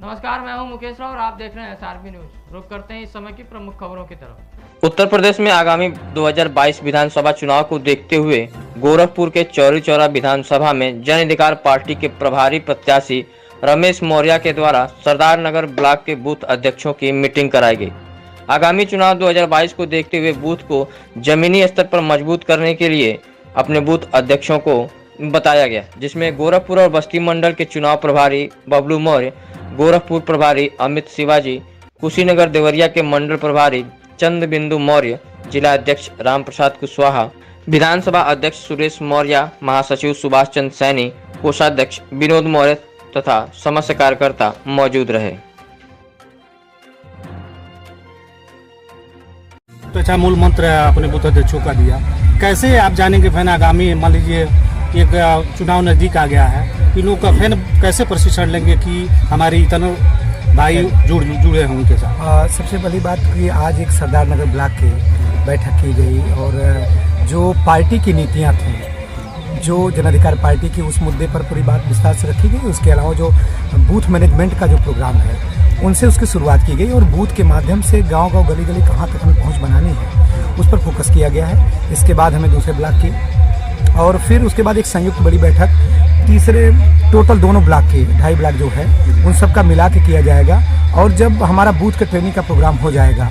नमस्कार, मैं हूं मुकेश राव और आप देख रहे हैं SRB न्यूज। रुक करते हैं इस समय की प्रमुख खबरों की तरफ। उत्तर प्रदेश में आगामी 2022 विधानसभा चुनाव को देखते हुए गोरखपुर के चौरी चौरा विधानसभा में जन अधिकार पार्टी के प्रभारी प्रत्याशी रमेश मौर्य के द्वारा सरदार नगर ब्लॉक के बूथ अध्यक्षों की मीटिंग कराई गई। आगामी चुनाव 2022 को देखते हुए बूथ को जमीनी स्तर पर मजबूत करने के लिए अपने बूथ अध्यक्षों को बताया गया, जिसमें गोरखपुर और बस्ती मंडल के चुनाव प्रभारी बबलू मौर्य, गोरखपुर प्रभारी अमित शिवाजी, कुशीनगर देवरिया के मंडल प्रभारी चंद बिंदु मौर्य, जिला अध्यक्ष राम प्रसाद कुशवाहा, विधानसभा अध्यक्ष सुरेश मौर्य, महासचिव सुभाष चंद्र सैनी, कोषाध्यक्ष विनोद मौर्य तथा समस्त कार्यकर्ता मौजूद रहे। तो अच्छा मूल मंत्र अपने बूथ अध्यक्षों का दिया। कैसे आप जानेंगे फैन आगामी मान लीजिए एक चुनाव नजदीक आ गया है, इन लोगों का फैन कैसे प्रशिक्षण लेंगे कि हमारे इतने भाई जुड़े हैं उनके साथ? सबसे पहली बात कि आज एक सरदार नगर ब्लॉक की बैठक की गई और जो पार्टी की नीतियां थी, जो जन अधिकार पार्टी की, उस मुद्दे पर पूरी बात विस्तार से रखी गई। उसके अलावा जो बूथ मैनेजमेंट का जो प्रोग्राम है उनसे उसकी शुरुआत की गई और बूथ के माध्यम से गांव-गांव गली-गली कहां तक हमें पहुंच बनानी है उस पर फोकस किया गया है। इसके बाद हमें दूसरे ब्लॉक की और फिर उसके बाद एक संयुक्त बड़ी बैठक तीसरे टोटल दोनों ब्लॉक के 2.5 ब्लॉक जो है उन सब का मिला के किया जाएगा। और जब हमारा बूथ का ट्रेनिंग का प्रोग्राम हो जाएगा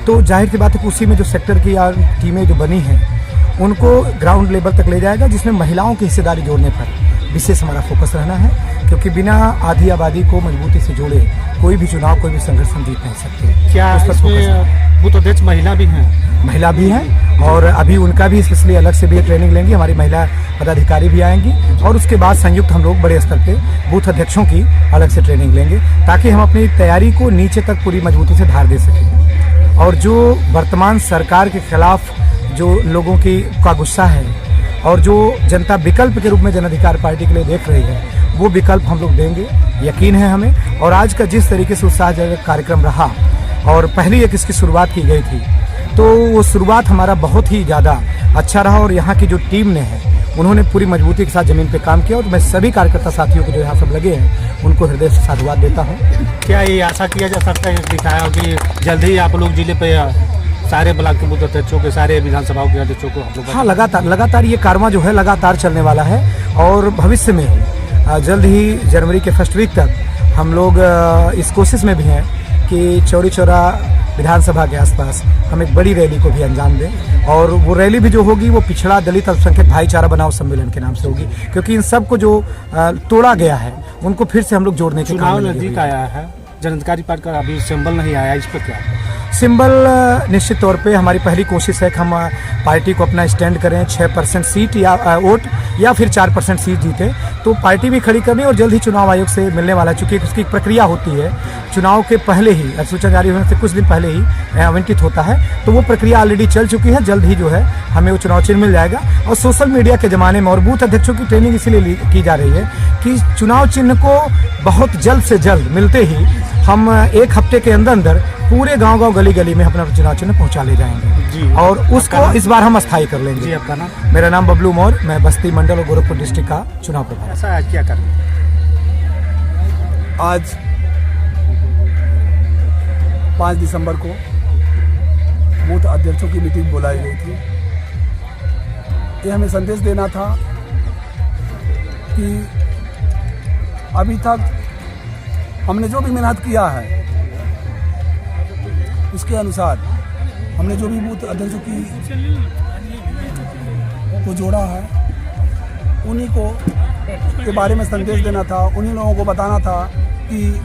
तो जाहिर सी बात है कि उसी में जो सेक्टर की टीमें जो बनी हैं उनको ग्राउंड लेवल तक ले जाएगा, जिसमें महिलाओं की हिस्सेदारी जोड़ने पर विशेष हमारा फोकस रहना है, क्योंकि बिना आधी आबादी को मजबूती से जोड़े कोई भी चुनाव, कोई भी संघर्ष हम जीत नहीं सकते। क्या इसमें बूथ अध्यक्ष महिला भी हैं? महिला भी हैं और अभी उनका भी स्पेशली अलग से भी ट्रेनिंग लेंगी, हमारी महिला पदाधिकारी भी आएंगी और उसके बाद संयुक्त हम लोग बड़े स्तर पे बूथ अध्यक्षों की अलग से ट्रेनिंग लेंगे ताकि हम अपनी तैयारी को नीचे तक पूरी मजबूती से धार दे सकें। और जो वर्तमान सरकार के खिलाफ जो लोगों का गुस्सा है और जो जनता विकल्प के रूप में जन अधिकार पार्टी के लिए देख रही है, वो विकल्प हम लोग देंगे, यकीन है हमें। और आज का जिस तरीके से उत्साहजनक कार्यक्रम रहा और पहली एक इसकी शुरुआत की गई थी, तो वो शुरुआत हमारा बहुत ही ज़्यादा अच्छा रहा और यहाँ की जो टीम ने है उन्होंने पूरी मजबूती के साथ ज़मीन पे काम किया और मैं सभी कार्यकर्ता साथियों को जो यहाँ सब लगे हैं उनको हृदय से साधुवाद देता हूँ। क्या ये आशा किया जा सकता है दिखाया कि जल्द ही आप लोग जिले पे सारे ब्लॉक के बूथ अध्यक्षों के, सारे विधानसभाओं के अध्यक्षों को आप लोग? हाँ, लगातार ये कारवां जो है लगातार चलने वाला है और भविष्य में जल्द ही जनवरी के फर्स्ट वीक तक हम लोग इस कोशिश में भी हैं कि चौरी चौरा विधानसभा के आसपास हम एक बड़ी रैली को भी अंजाम दें और वो रैली भी जो होगी वो पिछड़ा दलित अल्पसंख्यक भाईचारा बनाओ सम्मेलन के नाम से होगी, क्योंकि इन सब को जो तोड़ा गया है उनको फिर से हम लोग जोड़ने के चुनाव नजदीक आया है, जन अधिकार पार्टी का अभी सिंबल नहीं आया, इस पर क्या? सिंबल निश्चित तौर पे हमारी पहली कोशिश है कि हम पार्टी को अपना स्टैंड करें, 6% सीट या वोट या फिर 4% सीट जीते तो पार्टी भी खड़ी करनी और जल्द ही चुनाव आयोग से मिलने वाला है। चूँकि उसकी प्रक्रिया होती है, चुनाव के पहले ही अधिसूचना जारी होने से कुछ दिन पहले ही आवंटित होता है, तो वो प्रक्रिया ऑलरेडी चल चुकी है। जल्द ही जो है हमें वो चुनाव चिन्ह मिल जाएगा। और सोशल मीडिया के ज़माने में और बूथ अध्यक्षों की ट्रेनिंग इसीलिए की जा रही है कि चुनाव चिन्ह को बहुत जल्द से जल्द मिलते ही हम 1 हफ्ते के अंदर पूरे गांव-गांव गली-गली में अपना चुनाव चिन्ह पहुंचा ले जाएंगे जी। और उसको इस बार हम अस्थायी कर लेंगे जी। आपका नाम? मेरा नाम बबलू मौर्य, मैं बस्ती मंडल और गोरखपुर डिस्ट्रिक्ट का चुनाव प्रभारी। ऐसा आज क्या करें? आज 5 दिसंबर को बूथ अध्यक्षों की मीटिंग बुलाई गई थी। ये हमें संदेश देना था कि अभी तक हमने जो भी मेहनत किया है उसके अनुसार हमने जो भी बूथ अध्यक्षों को जोड़ा है उन्हीं को के बारे में संदेश देना था। उन्हीं लोगों को बताना था कि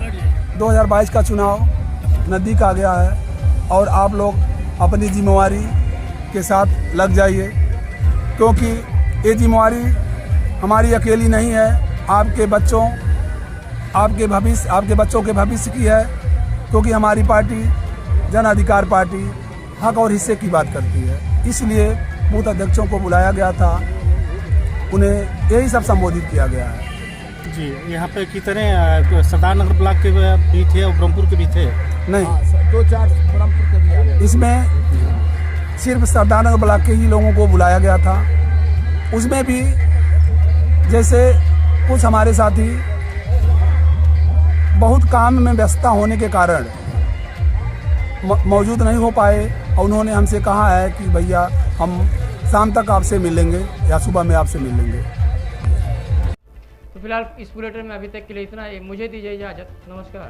2022 का चुनाव नज़दीक आ गया है और आप लोग अपनी जिम्मेवारी के साथ लग जाइए, क्योंकि ये जिम्मेवारी हमारी अकेली नहीं है, आपके बच्चों के भविष्य की है, क्योंकि हमारी पार्टी जन अधिकार पार्टी हक और हिस्से की बात करती है। इसलिए बूथ अध्यक्षों को बुलाया गया था, उन्हें यही सब संबोधित किया गया है। जी, यहाँ पे कितने सरदार नगर ब्लॉक के भी थे और ब्रह्मपुर के भी थे? नहीं, 2-4 ब्रह्मपुर के भी आ गए। इसमें सिर्फ सरदार नगर ब्लॉक के ही लोगों को बुलाया गया था। उसमें भी जैसे कुछ हमारे साथी बहुत काम में व्यस्तता होने के कारण मौजूद नहीं हो पाए और उन्होंने हमसे कहा है कि भैया हम शाम तक आपसे मिलेंगे या सुबह में आपसे मिल लेंगे। तो फिलहाल इस बुलेटिन में अभी तक के लिए इतना ही। मुझे दीजिए इजाज़त। नमस्कार।